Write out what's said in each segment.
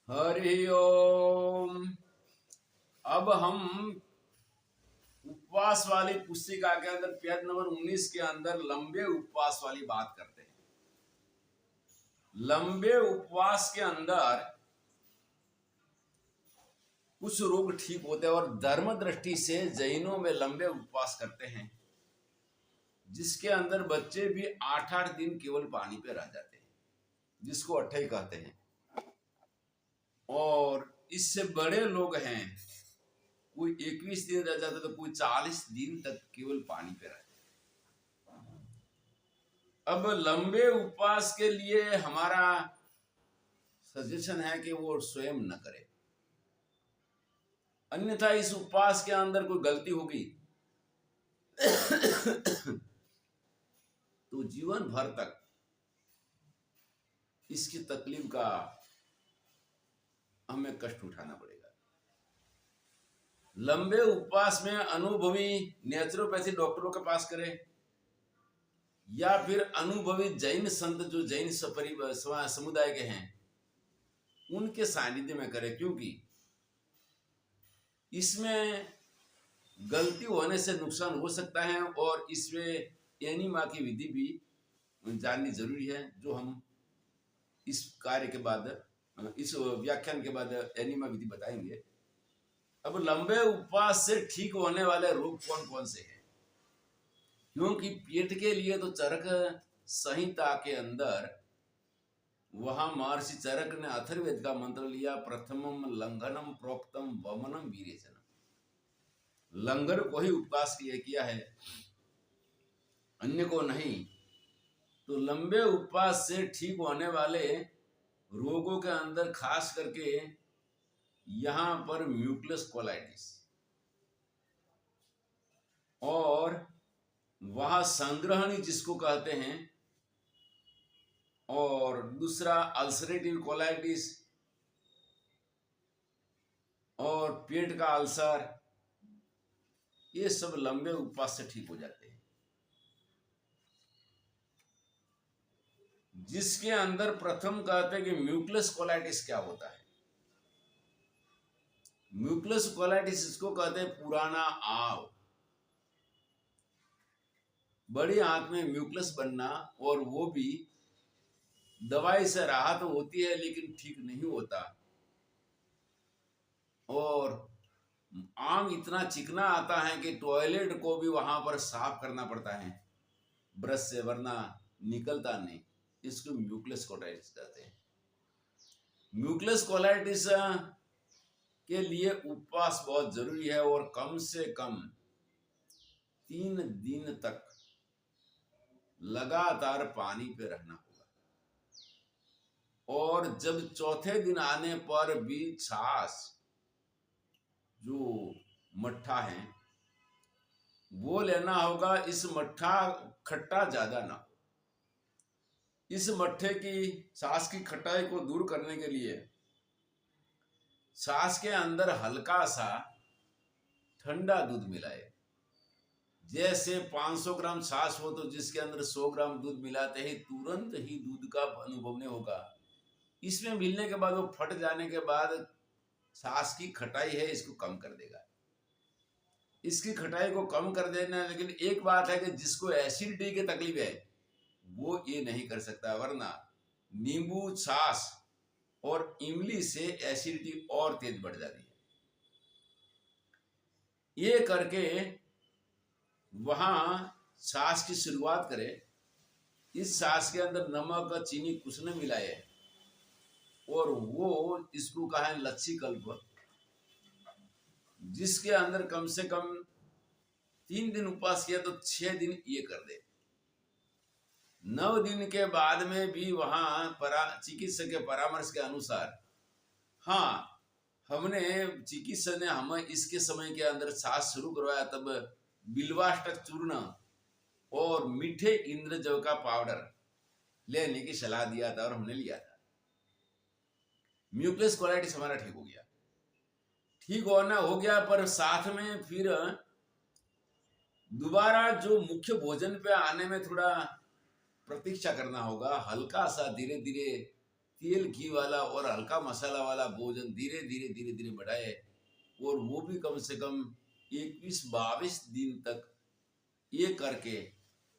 हरि ओम। अब हम उपवास वाली पुस्तिका के अंदर पेज नंबर 19 के अंदर लंबे उपवास वाली बात करते हैं। लंबे उपवास के अंदर कुछ रोग ठीक होते हैं और धर्म दृष्टि से जैनों में लंबे उपवास करते हैं, जिसके अंदर बच्चे भी 8-8 दिन केवल पानी पे रह जाते हैं, जिसको अट्ठई कहते हैं। और इससे बड़े लोग हैं, कोई 21 दिन रह जाता तो कोई 40 दिन तक केवल पानी पे रहते। अब लंबे उपवास के लिए हमारा सजेशन है कि वो स्वयं न करे, अन्यथा इस उपवास के अंदर कोई गलती होगी तो जीवन भर तक इसकी तकलीफ का हमें कष्ट उठाना पड़ेगा। लंबे उपवास में अनुभवी नेचुरोपैथी डॉक्टरों के पास करें या फिर अनुभवी जैन संत जो जैन समुदाय के हैं उनके सानिध्य में करें, क्योंकि इसमें गलती होने से नुकसान हो सकता है और इसमें एनीमा की विधि भी जाननी जरूरी है, जो हम इस कार्य के बाद इस व्याख्यान के बाद एनीमा विधि बताएंगे। अब लंबे उपवास से ठीक होने वाले रोग कौन कौन से हैं? क्योंकि पेट के लिए तो चरक संहिता के अंदर वहां महर्षि चरक ने अथर्ववेद का मंत्र लिया, प्रथमम लंघनम प्रोक्तम वमनम वीरेचनम। लंगर को ही उपवास किया है, अन्य को नहीं। तो लंबे उपवास से ठीक होने वाले रोगों के अंदर खास करके यहां पर म्यूकलस कोलाइटिस और वहां संग्रहणी जिसको कहते हैं, और दूसरा अल्सरेटिव कोलाइटिस और पेट का अल्सर, ये सब लंबे उपवास से ठीक हो जाते हैं। जिसके अंदर प्रथम कहते हैं कि म्यूकलस कोलाइटिस क्या होता है। म्यूकलस कोलाइटिस इसको कहते हैं पुराना आव, बड़ी आंत में म्यूकलस बनना, और वो भी दवाई से राहत होती है लेकिन ठीक नहीं होता, और आम इतना चिकना आता है कि टॉयलेट को भी वहां पर साफ करना पड़ता है ब्रश से, वरना निकलता नहीं। इसको म्यूकलस कोलाइटिस कहते हैं। म्यूकलस कोलाइटिस के लिए उपवास बहुत जरूरी है और कम से कम 3 दिन तक लगातार पानी पे रहना होगा, और जब चौथे दिन आने पर भी छाछ जो मट्ठा है वो लेना होगा। इस मट्ठा खट्टा ज्यादा ना हो। इस मट्ठे की छाछ की खटाई को दूर करने के लिए छाछ के अंदर हल्का सा ठंडा दूध मिलाए। जैसे 500 ग्राम छाछ हो तो जिसके अंदर 100 ग्राम दूध मिलाते ही तुरंत ही दूध का अनुभव नहीं होगा। इसमें मिलने के बाद वो फट जाने के बाद छाछ की खटाई है इसको कम कर देगा, इसकी खटाई को कम कर देना। लेकिन एक बात है कि जिसको एसिडिटी की तकलीफ है वो ये नहीं कर सकता, वरना नींबू, छाछ और इमली से एसिडिटी और तेज बढ़ जाती है। ये करके वहां छाछ की शुरुआत करें। इस छाछ के अंदर नमक और चीनी कुछ न मिलाए, और वो इसको कहा है लच्छी कल्प, जिसके अंदर कम से कम 3 दिन उपवास किया तो 6 दिन ये कर दे। 9 दिन के बाद में भी वहां चिकित्सक के परामर्श के अनुसार, हाँ, हमने चिकित्सक ने हमें इसके समय के अंदर छाछ शुरू करवाया, तब बिल्वाष्टक चूर्ण और मीठे इंद्रजव का पाउडर लेने की सलाह दिया था और हमने लिया था। म्यूकलस कोलाइटिस हमारा ठीक हो गया, ठीक होना हो गया, पर साथ में फिर दोबारा जो मुख्य भोजन पे आने में थोड़ा प्रतीक्षा करना होगा। हल्का सा धीरे धीरे तेल घी वाला और हल्का मसाला वाला भोजन धीरे धीरे धीरे धीरे बढ़ाए, और वो भी कम से कम 21-22 दिन तक ये करके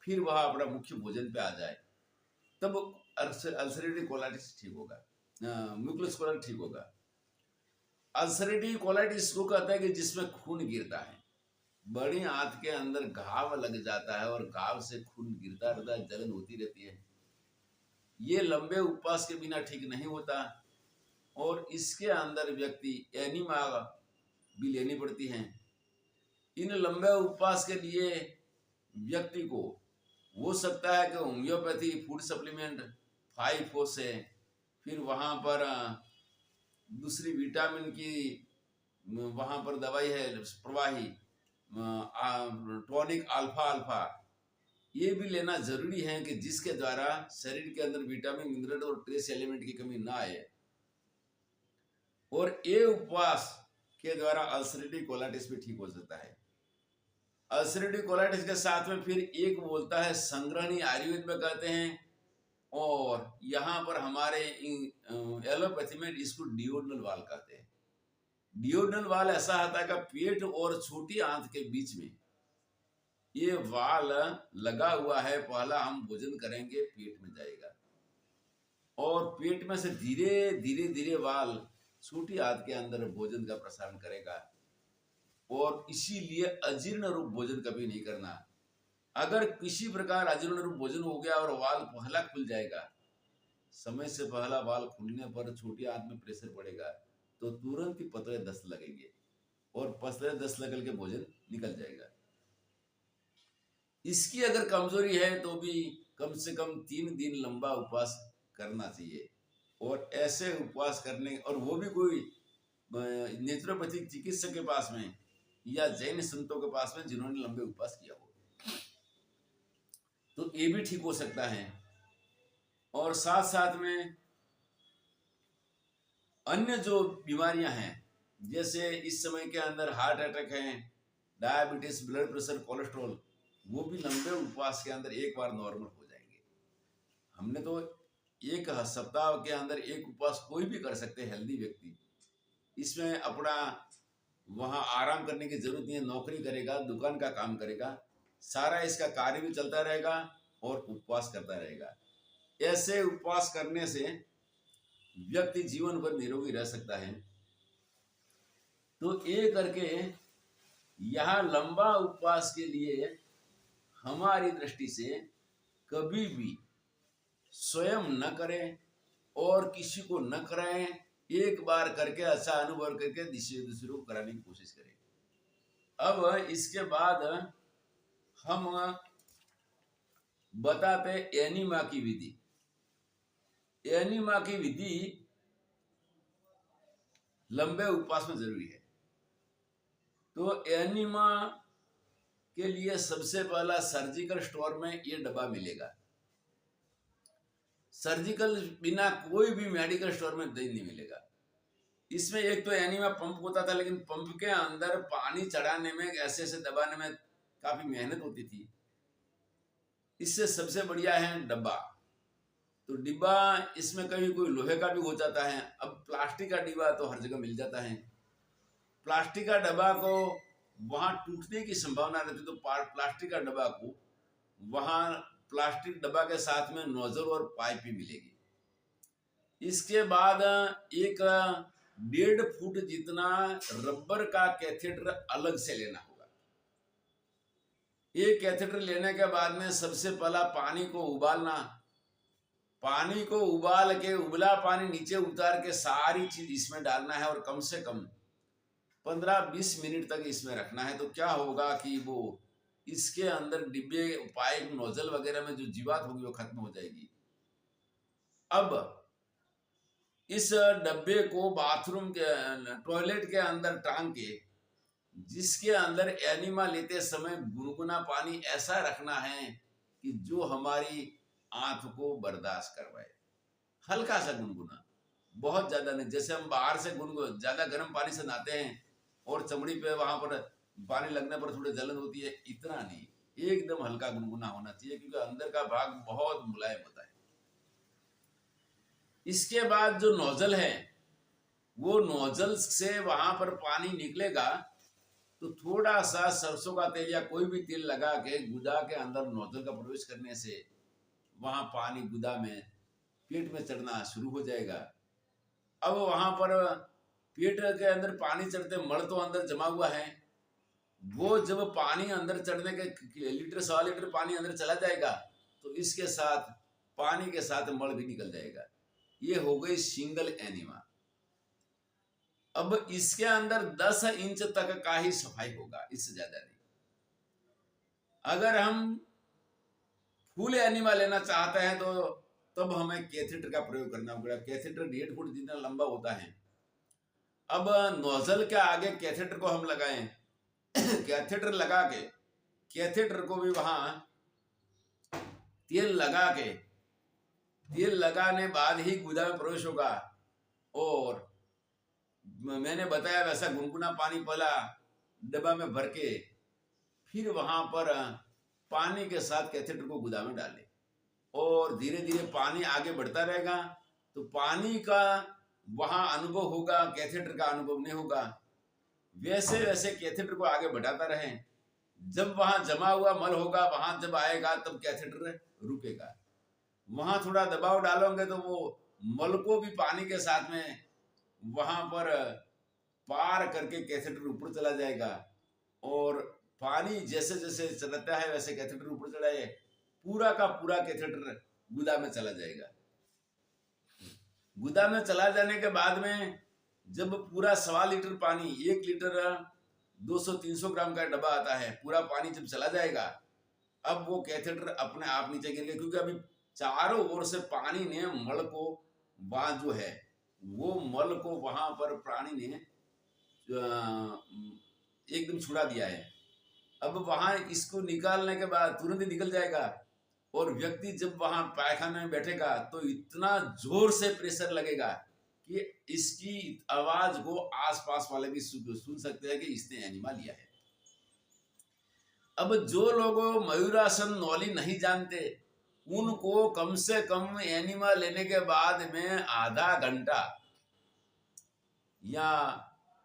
फिर वह अपना मुख्य भोजन पे आ जाए, तब अल्सरेटिव कोलाइटिस ठीक होगा, म्यूकोरल कोलाइटिस ठीक होगा। अल्सरेटिव कोलाइटिस को कहता है कि जिसमें खून गिरता है, बड़ी आंत के अंदर घाव लग जाता है और घाव से खून गिरता रहता है, जलन होती रहती है। ये लंबे उपवास के बिना ठीक नहीं होता, और इसके अंदर व्यक्ति एनीमा भी लेनी पड़ती है। इन लंबे उपवास के लिए व्यक्ति को हो सकता है कि होम्योपैथी फूड सप्लीमेंट 5 से, फिर वहाँ पर दूसरी विटामिन की वहाँ पर दवाई है प्रवाही टॉनिक अल्फा अल्फा, ये भी लेना जरूरी है कि जिसके द्वारा शरीर के अंदर विटामिन मिनरल और ट्रेस एलिमेंट की कमी ना आए। और ये उपवास के द्वारा अल्सरेटिव कोलाइटिस भी ठीक हो सकता है। अल्सरेटिव कोलाइटिस के साथ में फिर एक बोलता है संग्रहणी, आयुर्वेद में कहते हैं, और यहाँ पर हमारे एलोपैथी में इसको डियोडनल वाल कहते हैं। डियोडनल वाल ऐसा होता है कि पेट और छोटी आंत के बीच में ये वाल लगा हुआ है। पहला हम भोजन करेंगे, पेट में जाएगा, और पेट में से धीरे धीरे धीरे वाल छोटी आंत के अंदर भोजन का प्रसारण करेगा, और इसीलिए अजीर्ण रूप भोजन कभी नहीं करना। अगर किसी प्रकार अजीर्ण रूप भोजन हो गया और वाल पहला खुल जाएगा, समय से पहला वाल खुलने पर छोटी आंत में प्रेशर पड़ेगा, तो तुरंत ही पतले दस्त लगेंगे, और पतले दस्त लगल के भोजन निकल जाएगा। इसकी अगर कमजोरी है तो भी कम से कम 3 दिन लंबा उपवास करना चाहिए, और ऐसे उपवास करने, और वो भी कोई नेचुरोपैथिक चिकित्सक के पास में या जैन संतों के पास में जिन्होंने लंबे उपवास किया हो, तो ये भी ठीक हो सकता है। और साथ साथ में अन्य जो बीमारियां हैं, जैसे इस समय के अंदर हार्ट अटैक है, डायबिटीज, ब्लड प्रेशर, कोलेस्ट्रॉल, वो भी लंबे उपवास के अंदर एक बार नॉर्मल हो जाएंगे। हमने तो एक सप्ताह के अंदर एक उपवास कोई भी कर सकते हैं हेल्दी व्यक्ति। इसमें अपना वहाँ आराम करने की जरूरत नहीं है, नौकरी करेगा, दुकान का काम करेगा, सारा इसका कार्य भी चलता रहेगा और उपवास करता रहेगा। ऐसे उपवास करने से व्यक्ति जीवन भर निरोगी रह सकता है। तो ये करके यहाँ लंबा उपवास के लिए हमारी दृष्टि से कभी भी स्वयं न करें और किसी को न कराएं। एक बार करके अच्छा अनुभव करके दूसरे को कराने की कोशिश करें। अब इसके बाद हम बताते एनीमा की विधि। एनीमा की विधि लंबे उपवास में जरूरी है। तो एनीमा के लिए सबसे पहला सर्जिकल स्टोर में ये डब्बा मिलेगा। सर्जिकल बिना कोई भी मेडिकल स्टोर में दही नहीं मिलेगा। इसमें एक तो एनीमा पंप होता था, लेकिन पंप के अंदर पानी चढ़ाने में, ऐसे ऐसे दबाने में काफी मेहनत होती थी। इससे सबसे बढ़िया है डब्बा। तो डिब्बा इसमें कभी कोई लोहे का भी हो जाता है। अब प्लास्टिक का डिब्बा तो हर जगह मिल जाता है। प्लास्टिक का डब्बा को वहां टूटने की संभावना रहती, तो प्लास्टिक का डब्बा को वहां प्लास्टिक डब्बा के साथ में नोजल और पाइप भी मिलेगी। इसके बाद 1.5 फुट जितना रबर का कैथेटर अलग से लेना होगा। ये कैथेटर लेने के बाद में सबसे पहला पानी को उबालना। पानी को उबाल के उबला पानी नीचे उतार के सारी चीज इसमें डालना है, और कम से कम 15-20 मिनट तक इसमें रखना है। तो क्या होगा कि वो इसके अंदर डिब्बे, पाइप, नोजल वगैरह में जो जीवात होगी वो खत्म हो जाएगी। अब इस डब्बे को बाथरूम के, टॉयलेट के अंदर टांग के, जिसके अंदर एनिमा लेते समय गुनगुना पानी ऐसा रखना है कि जो हमारी आंख को बर्दाश्त करवाए। हल्का सा गुनगुना, बहुत ज्यादा नहीं। जैसे हम बाहर से ज्यादा गर्म पानी से नहाते हैं और चमड़ी पे वहां पर पानी लगने पर थोड़ी जलन होती है, इतना नहीं, एकदम हल्का गुनगुना होना चाहिए, क्योंकि अंदर का भाग बहुत मुलायम होता है। इसके बाद जो नोजल है, वो नोजल से वहां पर पानी निकलेगा, तो थोड़ा सा सरसों का तेल या कोई भी तेल लगा के गुदा के अंदर नोजल का प्रवेश करने से वहां पानी गुदा में पेट में चढ़ना शुरू हो जाएगा। अब वहां पर पेट के अंदर पानी चढ़ते मल तो अंदर जमा हुआ है, वो जब पानी अंदर चढ़ने के लीटर 1.25 लीटर पानी अंदर चला जाएगा, तो इसके साथ पानी के साथ मल भी निकल जाएगा। ये हो गई सिंगल एनीमा। अब इसके अंदर 10 इंच तक का ही सफाई होगा, इससे ज्यादा नहीं। अगर हम फुल एनीमा लेना चाहते हैं तो तब हमें कैथेटर का प्रयोग करना होगा। कैथेटर 1.5 फुट जितना लंबा होता है। अब नोजल के आगे कैथेटर को हम लगाएं, कैथेटर लगा के कैथेटर को भी वहां तेल लगा के, तेल लगाने बाद ही गुदा में प्रवेश होगा। और मैंने बताया वैसा गुनगुना पानी पहला डब्बा में भर के फिर वहां पर पानी के साथ कैथेटर को गुदा में डाले, और धीरे धीरे पानी आगे बढ़ता रहेगा, तो पानी का वहां अनुभव होगा, कैथेटर का अनुभव नहीं होगा। वैसे वैसे कैथेटर को आगे बढ़ाता रहे, जब वहां जमा हुआ मल होगा वहां जब आएगा तब कैथेटर रुकेगा। वहां थोड़ा दबाव डालोगे तो वो मल को भी पानी के साथ में वहां पर पार करके कैथेटर ऊपर चला जाएगा, और पानी जैसे जैसे चलता है वैसे कैथेटर ऊपर चढ़ाए, पूरा का पूरा कैथेटर गुदा में चला जाएगा। गुदा में चला जाने के बाद में जब पूरा 1.25 लीटर पानी, 1 लीटर 200-300 ग्राम का डब्बा आता है, पूरा पानी जब चला जाएगा, अब वो कैथेटर अपने आप नीचे गिर गया, क्योंकि अभी चारों ओर से पानी ने मल को वहां जो है वो मल को वहां पर पानी ने एकदम छुड़ा दिया है। अब वहां इसको निकालने के बाद तुरंत ही निकल जाएगा, और व्यक्ति जब वहां पायखाना में बैठेगा तो इतना जोर से प्रेशर लगेगा कि इसकी आवाज को आसपास वाले भी सुन सकते हैं कि इसने एनिमा लिया है। अब जो लोग मयूरासन नौली नहीं जानते, उनको कम से कम एनिमा लेने के बाद में आधा घंटा या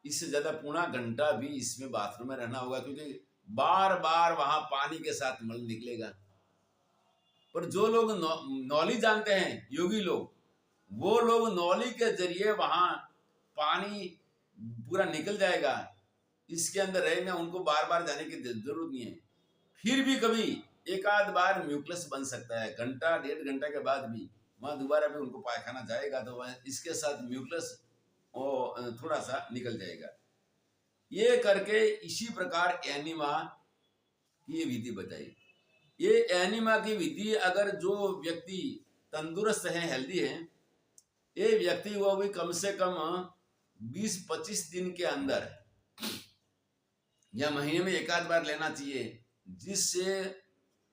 इससे ज्यादा पौना घंटा भी इसमें बाथरूम में रहना होगा, क्योंकि बार बार वहां पानी के साथ मल निकलेगा। पर जो लोग नौली जानते हैं, योगी लोग, वो लोग नौली के जरिए वहां पानी पूरा निकल जाएगा, इसके अंदर रहेंगे, उनको बार बार जाने की जरूरत नहीं है। फिर भी कभी एक आध बार म्यूक्लस बन सकता है, घंटा 1.5 घंटा के बाद भी वहां दोबारा भी उनको पायखाना जाएगा तो वह इसके साथ म्यूक्लस और थोड़ा सा निकल जाएगा। ये करके इसी प्रकार एनीमा की ये विधि बताई। ये एनीमा की विधि अगर जो व्यक्ति तंदुरुस्त है, हेल्दी है, ये व्यक्ति वो भी कम से कम 20-25 दिन के अंदर या महीने में एक आध बार लेना चाहिए, जिससे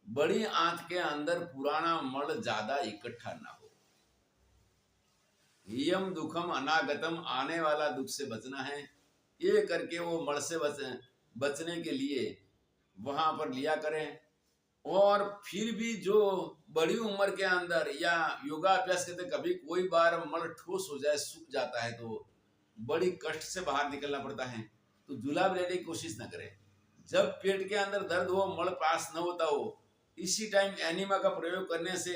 बड़ी आंत के अंदर पुराना मल ज्यादा इकट्ठा ना हो। यम दुखम अनागतम, आने वाला दुख से बचना है। ये करके वो मल से बचने के लिए वहां पर लिया करें। और फिर भी जो बड़ी उम्र के अंदर या योगाभ्यास करते कभी कोई बार मल ठोस हो जाए, सूख जाता है, तो बड़ी कष्ट से बाहर निकलना पड़ता है, तो जुलाब लेने की कोशिश न करें। जब पेट के अंदर दर्द हो, मल पास न होता हो, इसी टाइम एनीमा का प्रयोग करने से,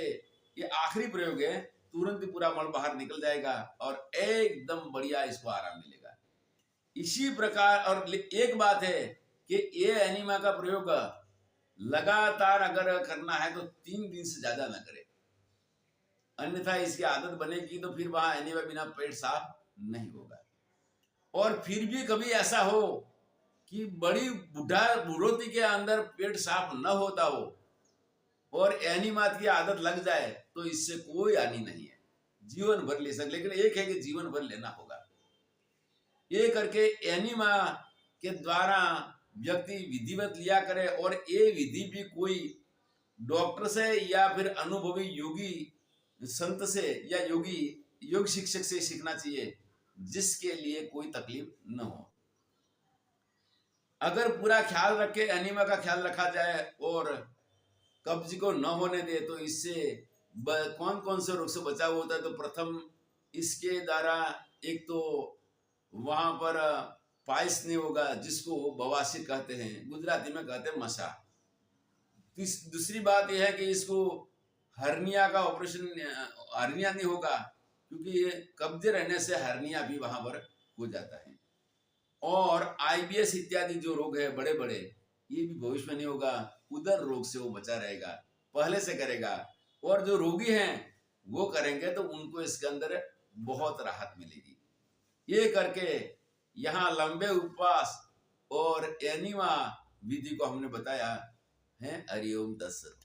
ये आखिरी प्रयोग है, तुरंत पूरा मल बाहर निकल जाएगा और एकदम बढ़िया इसको आराम मिलेगा। इसी प्रकार और एक बात है कि ये एनीमा का प्रयोग लगातार अगर करना है तो 3 दिन से ज्यादा ना करें, अन्यथा इसकी आदत बनेगी तो फिर वहां एनीमा बिना पेट साफ नहीं होगा। और फिर भी कभी ऐसा हो कि बड़ी बुढ़ोती के अंदर पेट साफ न होता हो और एनीमा की आदत लग जाए, तो इससे कोई हानि नहीं है, जीवन भर ले सकते। लेकिन एक है कि जीवन भर लेना होगा। ये करके एनीमा के द्वारा व्यक्ति विधिवत लिया करे, और ये विधि भी कोई डॉक्टर से या फिर अनुभवी योगी संत से या योग शिक्षक से सीखना चाहिए, जिसके लिए कोई तकलीफ न हो। अगर पूरा ख्याल रखे, एनीमा का ख्याल रखा जाए और कब्ज को न होने दे, तो इससे कौन कौन से रोग से बचाव होता है। तो प्रथम इसके द्वारा एक तो वहां पर पाइस नहीं होगा, जिसको बवासीर कहते हैं, गुजराती में कहते हैं मसा। दूसरी बात यह है कि इसको हर्निया का ऑपरेशन, हर्निया नहीं होगा, क्योंकि कब्जे रहने से हर्निया भी वहां पर हो जाता है। और आईबीएस इत्यादि जो रोग है बड़े बड़े, ये भी भविष्य में नहीं होगा। उदर रोग से वो बचा रहेगा, पहले से करेगा। और जो रोगी हैं वो करेंगे तो उनको इसके अंदर बहुत राहत मिलेगी। ये करके यहाँ लंबे उपवास और एनिमा विधि को हमने बताया है। हरिओम तत्सत।